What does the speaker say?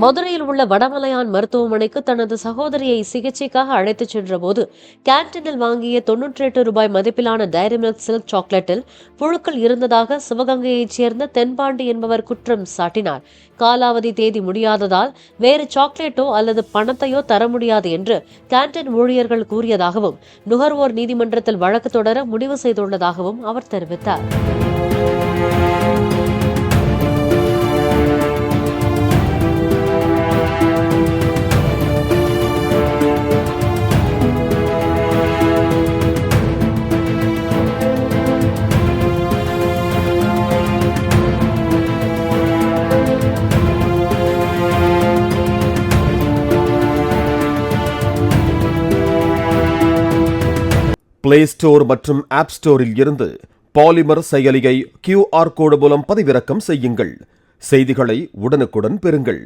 மதுரையில் உள்ள வடமலையான் மருத்துவமனைக்கு தனது சகோதரியை சிகிச்சைக்காக அழைத்துச் சென்றபோது கேன்டீனில் வாங்கிய 98 ரூபாய் மதிப்பிலான டைரி மில்க் சில்க் சாக்லேட்டில் புழுக்கள் இருந்ததாக சிவகங்கையைச் சேர்ந்த தென்பாண்டி என்பவர் குற்றம் சாட்டினார். காலாவதி தேதி முடியாததால் வேறு சாக்லேட்டோ அல்லது பணத்தையோ தர முடியாது என்று கேன்டீன் ஊழியர்கள் கூறியதாகவும் நுகர்வோர் நீதிமன்றத்தில் வழக்கு தொடர முடிவு செய்துள்ளதாகவும் அவர் தெரிவித்தார். பிளே ஸ்டோர் மற்றும் ஆப் ஸ்டோரில் இருந்து பாலிமர் செயலியை QR கோடு மூலம் பதிவிறக்கம் செய்யுங்கள். செய்திகளை உடனுக்குடன் பெறுங்கள்.